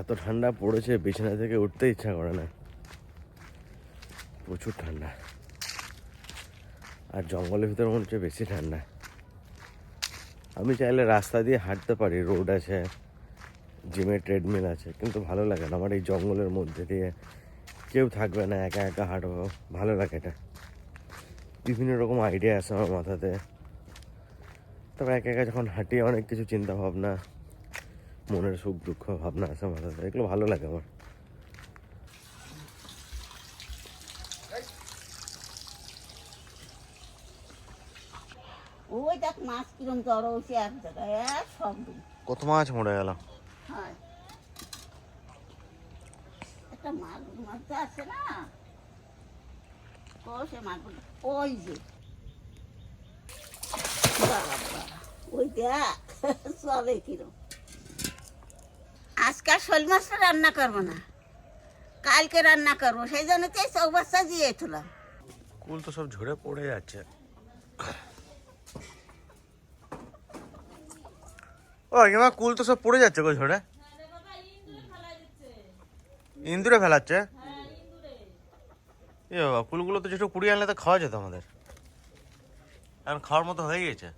এত ঠান্ডা পড়েছে, বিছানা থেকে উঠতে ইচ্ছা করে না, প্রচুর ঠান্ডা। আর জঙ্গলের ভিতরে মনে হচ্ছে বেশি ঠান্ডা। আমি চাইলে রাস্তা দিয়ে হাঁটতে পারি, রোড আছে, জিমের ট্রেডমিল আছে, কিন্তু ভালো লাগে না। আমার এই জঙ্গলের মধ্যে দিয়ে কেউ থাকবে না, একা একা হাঁটবো, ভালো লাগে এটা। বিভিন্ন রকম আইডিয়া আছে আমার মাথাতে, তবে একা একা যখন হাঁটি অনেক কিছু চিন্তা ভাবনা, মনের সুখ দুঃখ ভাবনা আছে মাথাতে, এগুলো ভালো লাগে আমার। ওই দেখ মাছ কিরম জড়ো হয়েছে এক জায়গায়, এক শব্দ। কত মাছ মরে গেল। হ্যাঁ, একটা মাগুর মাছ আছে না, ও সে মাগুর, ওই যে ওই দেখ চলে কিরম। আজকাল শোল মাছটা রান্না করবো না, কালকে রান্না করবো, সেই জন্য তো চৌবাচ্চা দিয়ে তুলাম। কুল তো সব ঝরে পড়ে যাচ্ছে। ও মা, কুল তো সব পড়ে যাচ্ছে গো ঝরে। ইন্দুরে ফেলাচ্ছে? এ বাবা, কুলগুলো তো যেটুকু পুড়িয়ে আনলে তো খাওয়া যেত আমাদের, এখন খাওয়ার মতো হয়ে গেছে।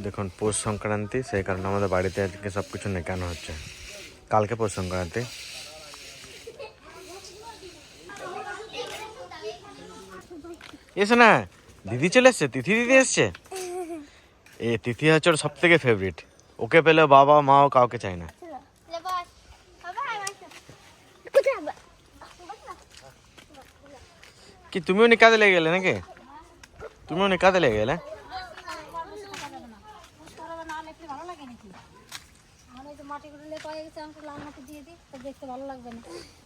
দেখুন, পৌষ সংক্রান্তি, সেই কারণে আমাদের বাড়িতে আজকে সব কিছু নেকানো হচ্ছে। কালকে পৌষ সংক্রান্তি। এসে না, দিদি চলে এসছে, তিথি দিদি এসছে। এ তিথি হচ্ছে ওর সব থেকে ফেভারিট, ওকে পেলে বাবা মাও কাউকে চায় না। কি তুমিও নিকাতে লেগে গেলে নাকি? তুমিও নিকাতে লেগে গেলে?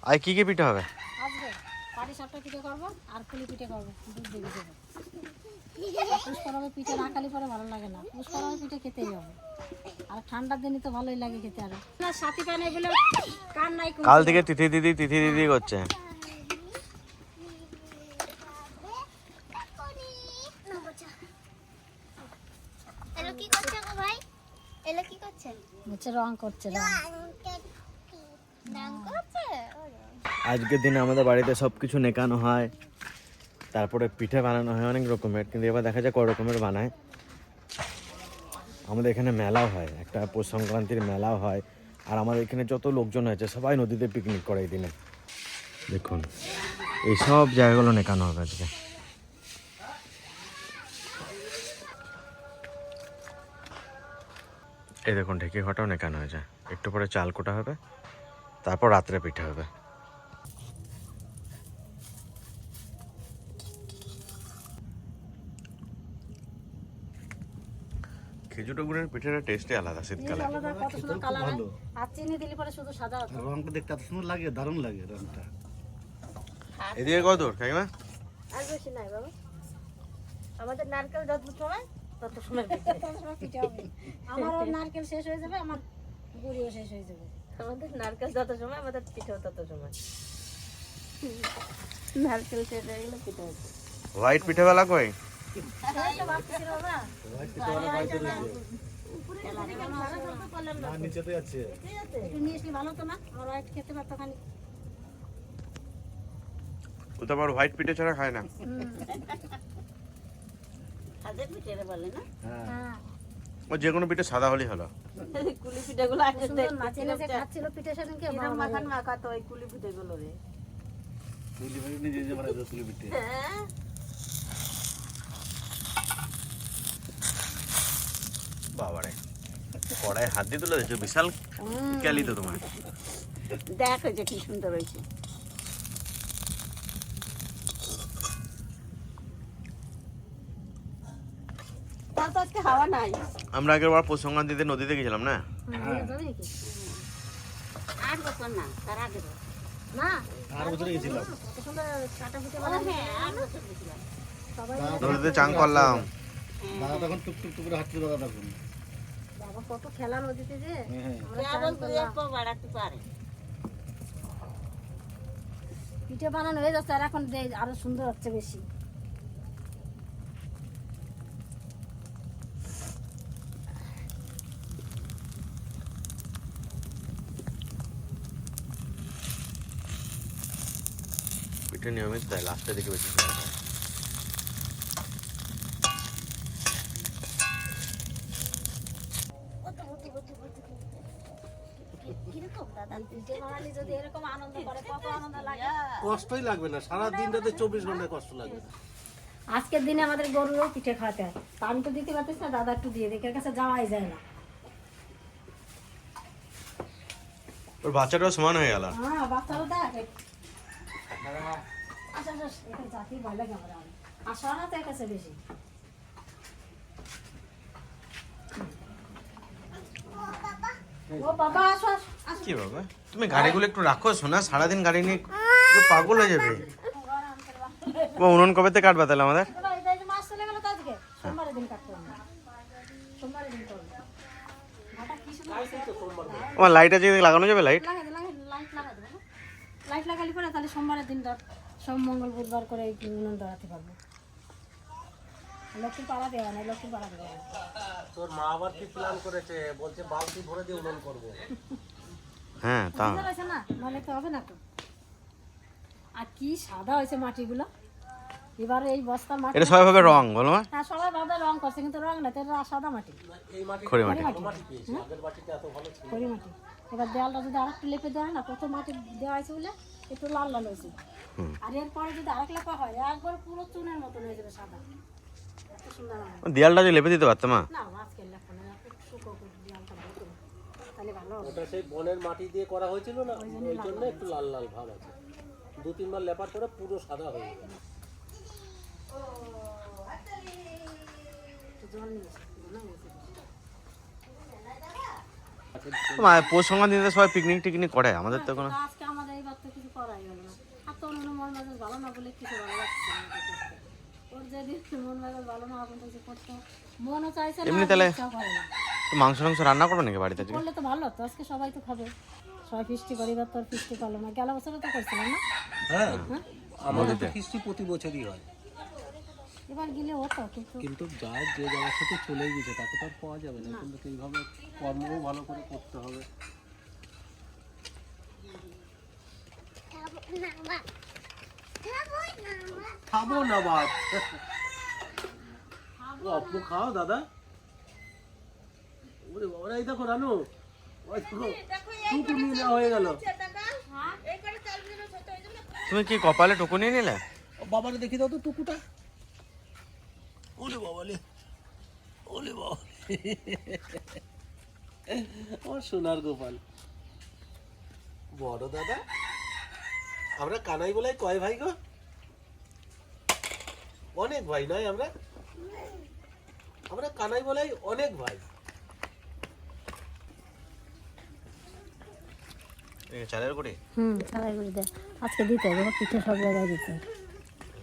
আর কি কি পিঠে হবে? পাটিসাপটা পিঠে করবো আর পুলি পিঠে করবো, দুধ দিয়ে দেবো। পুষ্করমের পিঠে না খালি পরে ভালো লাগে না, পুষ্করমের পিঠে খেতেই হবে। আর ঠান্ডার দিনে তো ভালোই লাগে খেতে। আরো না সাথী পায় না বলে কার নাই। কাল থেকে তিথি দিদি করছে। এলো কি করছে গো ভাই? এলো কি করছে? হচ্ছে রং করছে, রং করছে। আজকের দিনে আমাদের বাড়িতে সব কিছু নেকানো হয়, তারপরে পিঠে বানানো হয় অনেক রকমের, কিন্তু এবার দেখা যায় কয় রকমের বানায়। আমাদের এখানে মেলাও হয়, একটা পৌষ সংক্রান্তির মেলাও হয়। আর আমাদের এখানে যত লোকজন হয়েছে সবাই নদীতে পিকনিক করে এই দিনে। দেখুন, এই সব জায়গাগুলো নেকানো হবে আজকে। এই দেখুন, ঢেকি ঘটাও নেকানো হয়েছে, একটু পরে চাল কোটা হবে, তারপর রাত্রে পিঠে হবে। খেজুর গুড়ের পিঠের টেস্টই আলাদা শীতকালে। কত সুন্দর কালার হয়, আর চিনি দিলে পরে শুধু সাদা। রংটা দেখতে এত সুন্দর লাগে, দারুণ লাগে রংটা। এদিকে কত দূর কাকিমা? আর বেশি নাই বাবা, আমাদের নারকেল যত সময় তত সময় পিঠে হবে। আমারও নারকেল শেষ হয়ে যাবে, আমার গুড়িও শেষ হয়ে যাবে। আমাদের নারকেল যত সময় আমাদের পিঠেও তত সময়। নারকেল শেষ হয়ে গেলে পিঠে হবে। হোয়াইট পিঠেওয়ালা কই? নিচেতে আছে। ভালো তো না, আমার হোয়াইট খেতে পারতো খালি। ও তো আবার হোয়াইট পিঠে ছাড়া খায় না। খাদের পিঠে বলে না, হ্যাঁ, ও যে কোনো পিঠে সাদা হলেই হলো। কুলি পিঠেগুলো আগে নাচে নাচে খাচ্ছিল পিঠে সেদিনকে। মাখান মাখাতো ওই কুলি পিঠেগুলো রে। তুলি পিঠে নিজে নিজে বানাই তুলি পিঠে। হ্যাঁ, বাবারে, কড়াই হাত দিয়ে তুলে দিয়েছো, বিশাল ক্যালি তো তোমার। দেখ যে কি সুন্দর হয়েছে। তার তো আজকে হাওয়া নাই। আমরা আগের বার পৌষ সংক্রান্তিতে নদীতে গেছিলাম না? 8 বছর না, তার আগে না, 8 বছর গেছিলাম। কত সুন্দর কাটা পিঠে হ্যাঁ 8 বছর গেছিলাম। সবাই নদীতে চান করলাম। দাদা তখন টুকটুক টুক করে হাঁটছে দাদা তখন। বাবা কত খেলা নদীতে যে হ্যাঁ আমরা কেবল চান দুই করলাম। এক পা বাড়াতে পারে। পিঠে বানানো হয়ে যাচ্ছে আর এখন আরো সুন্দর হচ্ছে বেশি। পিঠে নিয়মিত তাই লাস্টের দিকে বেশি খাওয়া হয়। কিরকম দাদা? পিঠে বানালে যদি এরকম আনন্দ করে কত আনন্দ লাগে। কষ্টই লাগবে না, সারা দিনটাতে 24 ঘন্টায় কষ্ট লাগবে না। আজকের দিনে আমাদের গরুরও পিঠে খাওয়াতে হয়, তা আমি তো দিতে পারতেছি না, দাদা একটু দিয়ে দেখে কাছে যাওয়াই যায় না। ওর বাচ্চাটাও সমান হয়ে গেল। হ্যাঁ বাচ্চারও দেখ আচ্ছা আচ্ছা এখানে জাতি ভালো লাগে আমার আসা না তো এর কাছে বেশি। ও বাবা আসো আসো। কি বাবা তুমি গাড়িগুলো একটু রাখো, শোনা সারাদিন গাড়ি নিয়ে পুরো পাগল হয়ে যাবে। ও উনুন কবে থেকে কাটবা তাহলে আমাদের? এই যে মাছ চলে গেল তো আজকে সোমবারের দিন কাটতে হবে, সোমবারের দিন করবো। ঘাটা কি সুন্দর হয়েছে। আমার লাইট আছে, লাগানো যাবে লাইট? লাইট লাগালি পরে তাহলে সোমবারের দিন ধর সোম মঙ্গল বুধবার করে উনুন ধরাতে পারবো। লক্ষ্মী পাড়া দেওয়া না, লক্ষ্মী পাড়া দেওয়া না। তোর মা আবার কি প্ল্যান করেছে, বলছে বালতি ভরে দিয়ে উনুন করবো। হ্যাঁ তা বুঝতে পারছে না, নাহলে তো হবে না তো। আর কি সাদা হয়েছে মাটিগুলো, এবারে এই বস্তা মাটি। এটা সবাই ভাবে রং বলো মা? হ্যাঁ সবাই ভাবে রং করছে, কিন্তু রং না, এটা সাদা মাটি, এই মাটি খড়ি মাটি। মাটি পেয়েছি, আগের মাটিতে এত ভালো ছিল। খড়ি মাটি। এবার দেওয়ালটা যদি আরেকটু লেপে দেওয়া হয় না, প্রথম মাটি দেওয়া হয়েছে বলে একটু লাল লাল হয়েছে, আর এরপরে যদি আরেক লেপা হয় একবার পুরো চুনের মতন হয়ে যাবে সাদা, এত সুন্দর হবে। দেয়ালটা যে লেপে দিতে পারতাম মা। না আজকে লেপা না, একটু শুকো করে দেওয়ালটা ভালো করে, তাহলে ভালো হবে। ওটা সেই বনের মাটি দিয়ে করা হয়েছিল না, ওই জন্য একটু লাল লাল ভাব আছে। 2-3 বার লেপার পরে পুরো সাদা হয়ে যাবে। একটু জল নিয়েছে, জল নিয়েছে। মা পৌষ সংক্রান্তিতে সবাই পিকনিক টিকনিক করে, আমাদের তো কোনো। আজকে আমাদের এইবার তো কিছু করাই গেল না। আর তোর মন মেজাজ ভালো না বলে কিছু ভালো লাগছে না করতে। ওর যদি মন মেজাজ ভালো না এখন তো কিছু করতে মনও চাইছে না, এমনি তাহলে ইচ্ছাও করে না। তো মাংস টাংস রান্না করো নাকি বাড়িতে আজকে? করলে তো ভালো তো, আজকে সবাই তো খাবে, সবাই ফিস্টি করি। বা তোর ফিস্টি করলো না, গেল বছরও তো করছিলাম না। হ্যাঁ আমাদের তো খিস্টি প্রতি বছরই হয়, এবার গেলে হতো, কিন্তু কিন্তু যার যে জায়গার সাথে চলে গেছে তাকে তো আর পাওয়া যাবে না। কিন্তু এইভাবে কর্মও ভালো করে করতে হবে। খাবো না ভাত। ও আপু খাও দাদা। ওরে বাবা, এই দেখো রানু, ওই দেখো টুকু নিয়ে নেওয়া হয়ে গেল। তুমি কি কপালে টুকু নিয়ে নিলে? বাবারে দেখি দাও তো টুকুটা। ওরে বাবালে, ওরে বাবা, আমার সোনার গোপাল। বড় দাদা, আমরা কানাই বলাই কয় ভাই গো? অনেক ভাই নয় আমরা? আমরা কানাই বলাই অনেক ভাই। চালের গুঁড়ি? ছাড়াই করে দে, আজকে দিতে হবে, পিঠে সব জায়গায় দিতে হবে।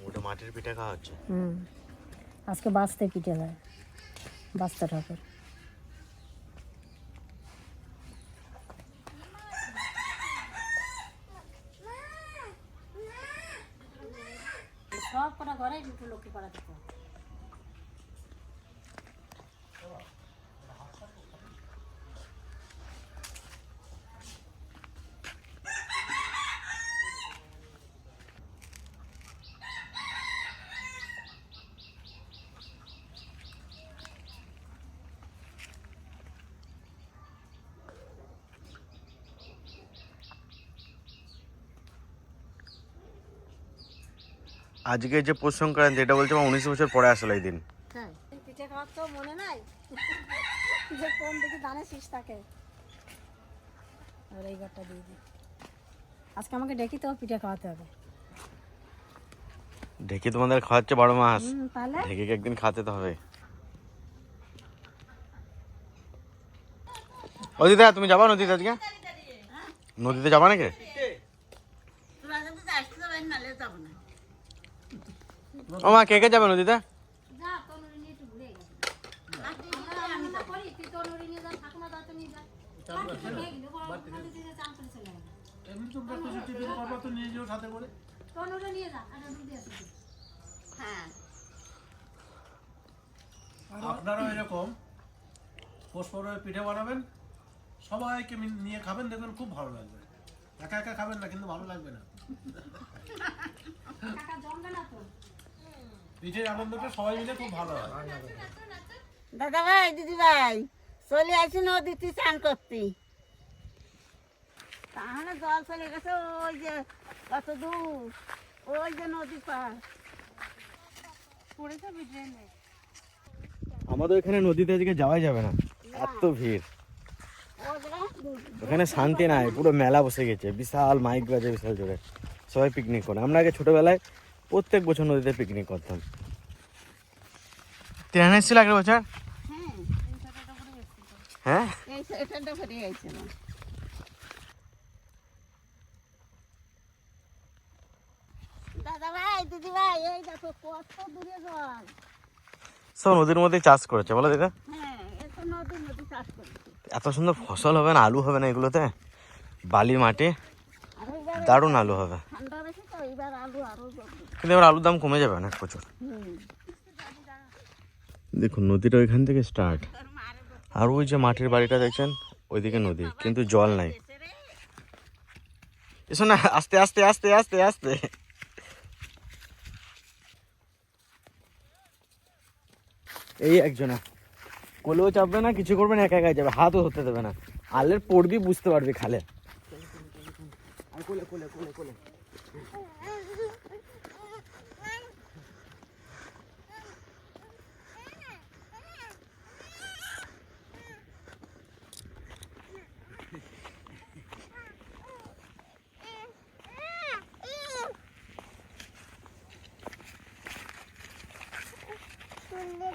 ওটা মাটির পিঠে খাওয়া হচ্ছে। আজকে বাঁচতে পিঠে হয়, বাঁচতে ঠাকুর। সব কটা ঘরে একটু লক্ষ্মী পাড়া দিতে হবে। আজকে যে পৌষ সংক্রান্তি, এটা বলছে 19 বছর পরে আসলে এই দিন। হ্যাঁ পিঠে খাওয়ার তো মনে নাই যে কোন দিকে দানে শীষ থাকে। আর এই ঘরটা দিয়ে দিই, আজকে আমাকে ডেকে তো পিঠে খাওয়াতে হবে। ঢেকে তোমাদের খাওয়াচ্ছে 12 মাস, তাহলে ঢেকে একদিন খাওয়াতে তো হবে। ও দিদা তুমি যাবা নদীতে আজকে? নদীতে যাবা নাকি? তোরা যদি আসতে যাবেন নাহলে যাবো না। ও মা কে কে যাবে নদীতে? যা তোর নিয়ে একটু ঘুরে গেছে। আমরা করি, তুই তোর নড়ি নিয়ে যা, ঠাকুমা দাঁতে নিয়ে যা। নদীতে চান করে চলে গেল। এমনি তোমরা কিছু টিফিন করবা তো নিয়ে যেও সাথে করে। তোর নড়ি নিয়ে যা, আর দুধ দিয়ে আসি। হ্যাঁ আপনারাও এরকম পৌষ পর্বে পিঠে বানাবেন, সবাইকে নিয়ে খাবেন, দেখবেন খুব ভালো লাগবে। একা একা খাবেন না, কিন্তু ভালো লাগবে না। টাকা জমবে না তো। পিঠের আনন্দটা সবাই মিলে খুব ভালো হয়। দাদা ভাই দিদি ভাই চলে আসি নদীতে চান করতে। তাহলে জল চলে গেছে ওই যে কত দূর, ওই যে নদী পার পড়ে যাবে ড্রেনে। আমাদের এখানে নদীতে আজকে যাওয়াই যাবে না, এত ভিড়। ওখানে শান্তি নাই, পুরো মেলা বসে গেছে, বিশাল মাইক বাজে বিশাল জোরে, সবাই পিকনিক করে। আমরা আগে ছোটবেলায় প্রত্যেক বছর নদীতে পিকনিক করতাম। ট্রেন এসেছিল আগের বছর? হ্যাঁ এই সেটাটা ফেটে গেছিল। দাদা ভাই দিদি ভাই এই দেখো কত দূরে জল। সব নদীর মধ্যে চাষ করেছে বলো দিদা। হ্যাঁ এত নদী নদী চাষ করেছে। এত সুন্দর ফসল হবে না, আলু হবে না এগুলোতে, বালি মাটি, আর এবার দারুণ আলু হবে। ঠান্ডা বেশি তো এবার আলু আরো জলদি। কিন্তু এবার আলুর দাম কমে যাবে অনেক প্রচুর। দেখুন নদীটা ওইখান থেকে স্টার্ট, আর ওই যে মাটির বাড়িটা দেখছেন ওইদিকে নদী, কিন্তু জল নাই। এসো না, আস্তে আস্তে আস্তে আস্তে আস্তে। এই একজনা কোলেও চাপবে না, কিছু করবে না, একা একা যাবে, হাতও ধরতে দেবে না। আলের পড়বি বুঝতে পারবি খালে। কোলে কোলে কোলে কোলে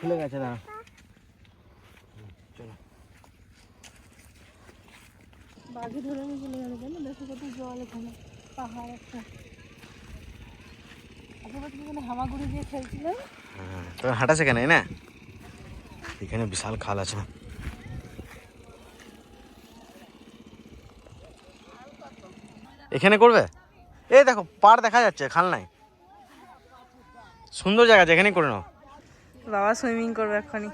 খুলে গেছে না। চলো বাঘে ধরে নিয়ে চলে গেল, জানো দেখো কত জল এখানে, পাহাড় একটা। এখানে হামাগুড়ি দিয়ে খেলছিল। তো হাঁটাছে কেন না, এখানে বিশাল খাল আছে। এখানে করবে? এই দেখো পাড় দেখা যাচ্ছে, খাল নাই, সুন্দর জায়গা, যেখানে করে নাও। বাবা সুইমিং করবে এক্ষুনি।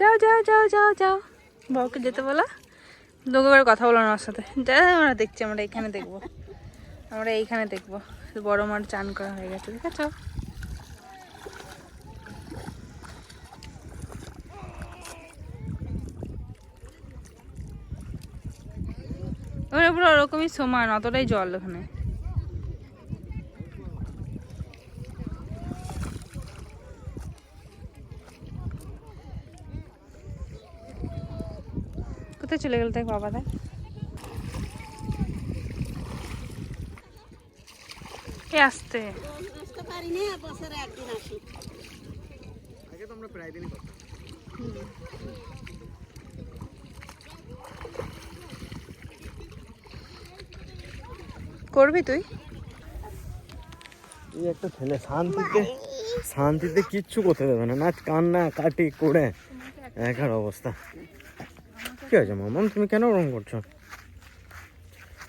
যাও যাও যাও যাও যাও, বাবাকে যেতে বলো। লোকের কথা বলো না ওর সাথে। যা, আমরা দেখছি, আমরা এইখানে দেখবো, আমরা এইখানে দেখবো। বড় মাঠ চান করা হয়ে গেছে, ঠিক আছে। ওখানে পুরো ওরকমই সমান, অতটাই জল ওখানে। কোথায় চলে গেল দেখ বাবা, দেখ। এ আসতে আসতে পারি না, বছরে একদিন আসি। আগে তো আমরা প্রায় দিনই করতাম। করবি তুই? এই একটা ছেলে শান্তিতে শান্তিতে কিচ্ছু করতে দেবে না, নাচ কান্না কাটি করে একার অবস্থা। কি হয়েছে মামন, তুমি কেন ওরকম করছো?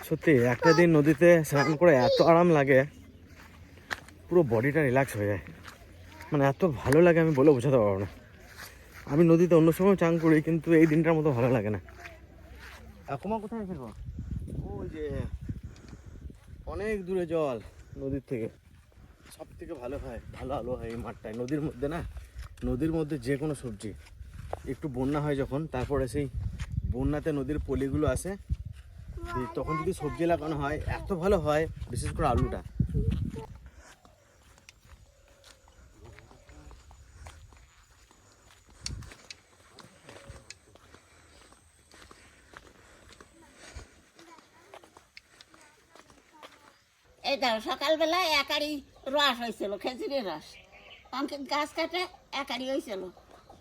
সত্যি একটা দিন নদীতে স্নান করে এত আরাম লাগে, পুরো বডিটা রিল্যাক্স হয়ে যায়, মানে এত ভালো লাগে আমি বলে বোঝাতে পারবো না। আমি নদীতে অন্য সময় চান করি, কিন্তু এই দিনটার মতো ভালো লাগে না। এখনো কোথায় ফেলবো? ওই যে অনেক দূরে জল নদীর থেকে, সব থেকে ভালো হয়, ভালো আলো হয় এই মাঠটায়। নদীর মধ্যে না, নদীর মধ্যে যে কোনো সবজি, একটু বন্যা হয় যখন, তারপরে সেই বন্যাতে নদীর পলিগুলো আসে, তখন যদি সবজি লাগানো হয় এত ভালো হয়, বিশেষ করে আলুটা। এই দেখো সকালবেলা একারি রস হয়েছিল, খেজুরের রস, অনেক গাছ কাটে একারি হয়েছিল,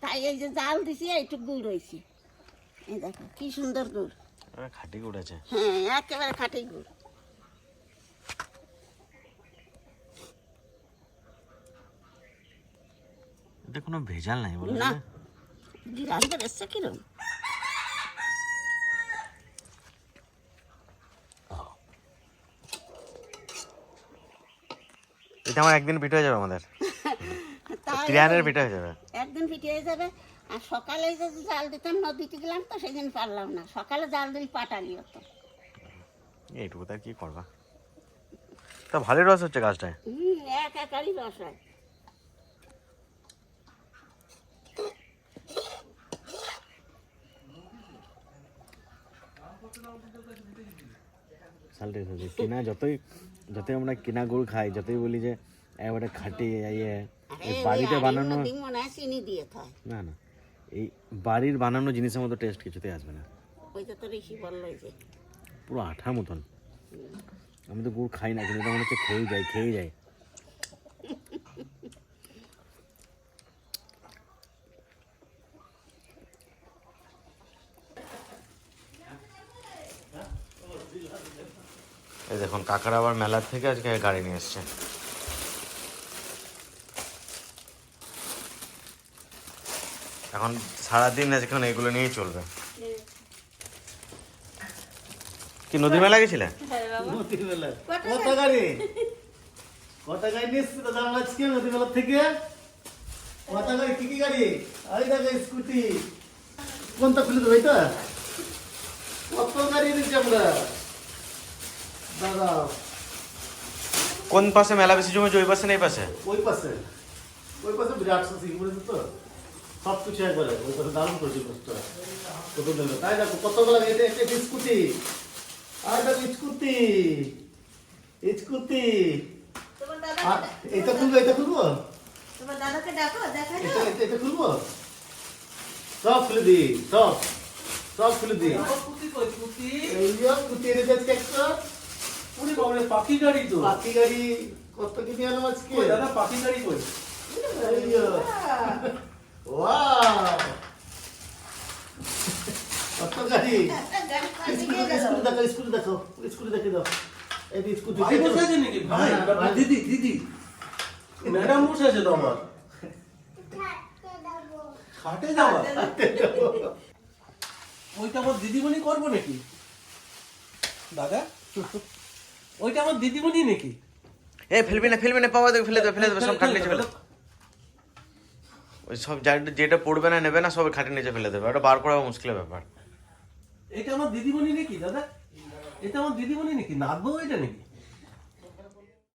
তাই এই যে জাল দিছি একটু গুড় হয়েছে। এই দেখো কি সুন্দর গুড়, খাটি গুড় আছে। হ্যাঁ একেবারে খাঁটি গুড়। এটা কোনো ভেজাল নাই বলে না গিরাস বেরোচ্ছে কিরম এটা আমার একদিন পিঠে হয়ে যাবে আমাদের তাই ত্রিয়ানের পিঠে হয়ে যাবে একদিন পিঠে হয়ে যাবে। আর সকালে যে জাল দিতাম নদীতে গেলাম তো সেদিন পারলাম না, সকালে জাল দিল পাটালি হতো। এইটুকু তার কি করবা, তা ভালোই রস হচ্ছে গাছটায়। এক একারই রস হয়। কিনা যতই আমরা কিনা গুড় খাই, যতই বলি যে এবারে খাটি ইয়ে এই বাড়িতে বানানো, মনে হয় চিনি দিয়ে খায়। না না এই বাড়ির বানানো জিনিসের মতো টেস্ট কিছুতেই আসবে না। ওইটা তো ঋষি বললো যে পুরো আঠা মতন। আমি তো গুড় খাই না, কিন্তু এটা মনে হচ্ছে খেয়েই যায়। এই দেখুন কাকার আবার মেলার থেকে আজকে গাড়ি নিয়ে এসছে। এখন সারাদিন এখন এগুলো নিয়েই চলবে। কি নদীর মেলা গেছিলে? নদীর মেলা কত গাড়ি নিয়ে এসছি দাদা আমরা আজকে নদীর মেলা থেকে। কত গাড়ি, কি গাড়ি? আরে দাদা স্কুটি কোনটা খুলে দেবো? এটা কত গাড়ি নিয়েছি আমরা দাদা। কোন পাশে মেলা বেশি জমেছে, ওই পাশে না এই পাশে? ওই পাশে বিরাট সসি বলেছে তো সব কিছু একবারে ওই পাশে দারুণ করেছি বসটা কত দেবে। তাই দেখো কতগুলো, এটা একটা স্কুটি, আর দেখো স্কুটি। আর এটা খুলবো তোমার দাদাকে ডাকো, দেখা এটা খুলবো, সব খুলে দি, সব খুলে দি। এই যে স্কুটি এনে যাচ্ছে একটা। পুরি বাবরে পাখি গাড়ি তো। পাখি গাড়ি কত কি নিয়ে আনো আজকে? কই দাদা পাখি গাড়ি কই? এই যে ওয়াও কত গাড়ি। স্কুটি দেখো দেখে দাও। এই যে স্কুটি ভাই বসে আছে নাকি? ভাই দিদি ম্যাডাম বসে আছে তো আমার খাটে যাওয়া। ওইটা আমার দিদিমণি করবো নাকি দাদা? ওইটা আমার দিদিমণি নাকি? এ ফেলবি না পাওয়া দেবে, ফেলে দেবে সব খাটে নিচে ফেলে। ওই সব যেটা পড়বে না নেবে না সব খাটে নিচে ফেলে দেবে, ওটা বার করা মুশকিলের ব্যাপার। এটা আমার দিদিমণি নাকি দাদা? এটা আমার দিদিমণি নাকি? নাচবো এটা নাকি?